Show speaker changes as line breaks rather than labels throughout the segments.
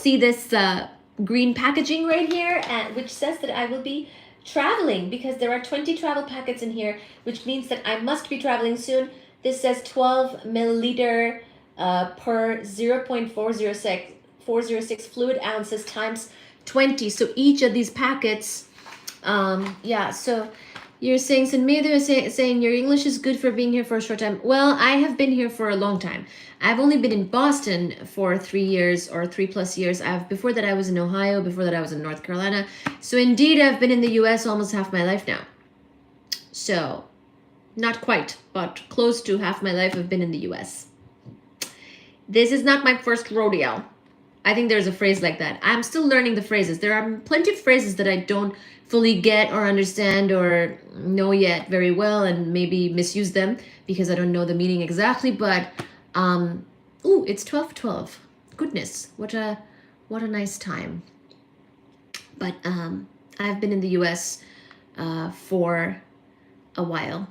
see this green packaging right here, which says that I will be traveling because there are 20 travel packets in here, which means that I must be traveling soon. This says 12 milliliter per 0.406 fluid ounces times 20. So each of these packets, yeah, so you're saying, Sinmedu is saying your English is good for being here for a short time. Well, I have been here for a long time. I've only been in Boston for 3 years or 3+ years. Before that I was in Ohio. Before that I was in North Carolina. So indeed I've been in the US almost half my life now. So not quite, but close to half my life I've been in the US. This is not my first rodeo. I think there's a phrase like that. I'm still learning the phrases. There are plenty of phrases that I don't fully get or understand or know yet very well, and maybe misuse them because I don't know the meaning exactly. But ooh, it's 12:12. Goodness, what a nice time. But I've been in the US for a while.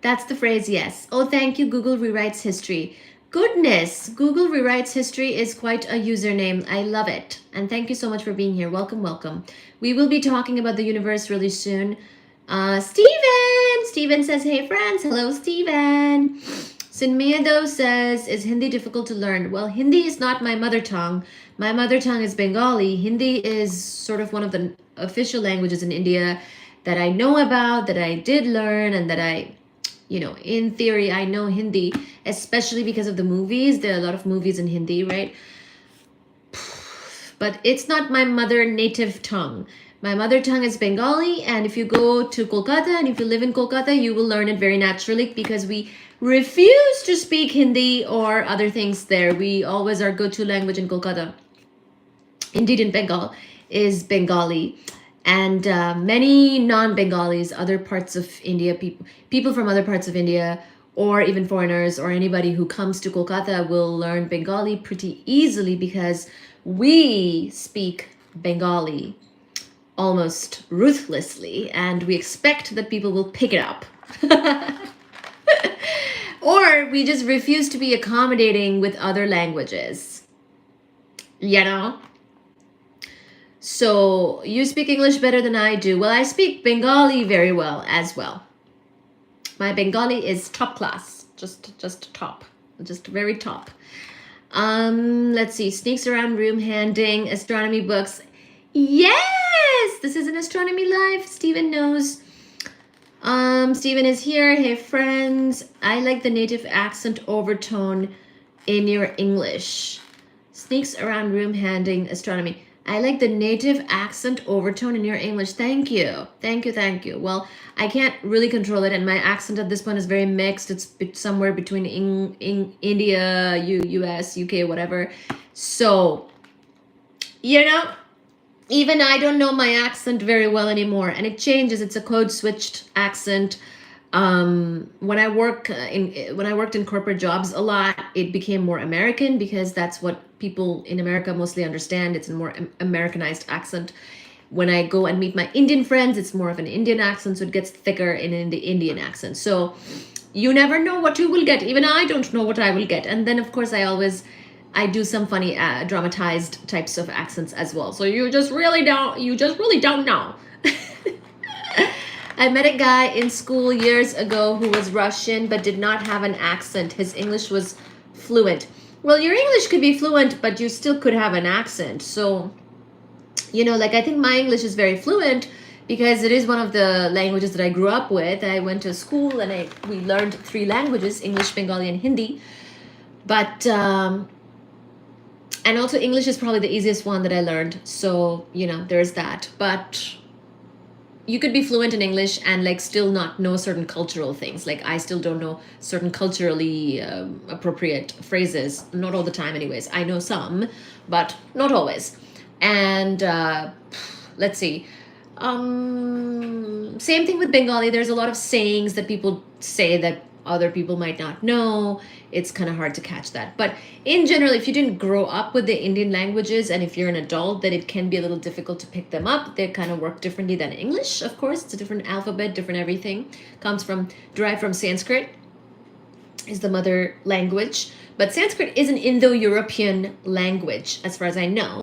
That's the phrase, yes. Oh, thank you. Google rewrites history. Goodness, Google rewrites history is quite a username. I love it. And thank you so much for being here. Welcome, welcome. We will be talking about the universe really soon. Steven says, hey friends. Hello, Steven. Sinmedo says, is Hindi difficult to learn? Well, Hindi is not my mother tongue. My mother tongue is Bengali. Hindi is sort of one of the official languages in India that I know about, that I did learn, and that I, in theory, I know Hindi, especially because of the movies. There are a lot of movies in Hindi, right? But it's not my mother native tongue. My mother tongue is Bengali, and if you go to Kolkata and if you live in Kolkata, you will learn it very naturally because we refuse to speak Hindi or other things there. We always, our go-to language in Kolkata, indeed in Bengal, is Bengali. And many non-Bengalis, other parts of India, people from other parts of India, or even foreigners or anybody who comes to Kolkata will learn Bengali pretty easily because we speak Bengali almost ruthlessly, and we expect that people will pick it up. Or we just refuse to be accommodating with other languages, So you speak English better than I do. Well, I speak Bengali very well as well. My Bengali is top class, just top, just very top. Let's see, sneaks around room handing astronomy books. Yes, this is an astronomy live. Steven knows. Steven is here. Hey friends, I like the native accent overtone in your English. Sneaks around room handing astronomy. I like the native accent overtone in your English. Thank you. Thank you. Thank you. Well, I can't really control it, and my accent at this point is very mixed. It's somewhere between India, US, UK, whatever. So, even I don't know my accent very well anymore, and it changes. It's a code-switched accent. When I worked in corporate jobs a lot, it became more American because that's what people in America mostly understand. It's a more Americanized accent. When I go and meet my Indian friends, it's more of an Indian accent, so it gets thicker in the Indian accent. So you never know what you will get. Even I don't know what I will get. And then of course I do some funny dramatized types of accents as well. So you just really don't know. I met a guy in school years ago who was Russian but did not have an accent. His English was fluent. Well, your English could be fluent, but you still could have an accent. So, I think my English is very fluent because it is one of the languages that I grew up with. I went to school and we learned 3 languages, English, Bengali, and Hindi. But, and also English is probably the easiest one that I learned. So, there's that. But you could be fluent in English and still not know certain cultural things. I still don't know certain culturally appropriate phrases. Not all the time anyways. I know some, but not always. And let's see. Same thing with Bengali. There's a lot of sayings that people say that other people might not know. It's kind of hard to catch that. But in general, if you didn't grow up with the Indian languages and if you're an adult, then it can be a little difficult to pick them up. They kind of work differently than English, of course. It's a different alphabet, different everything. Derived from Sanskrit, is the mother language. But Sanskrit is an Indo-European language, as far as I know.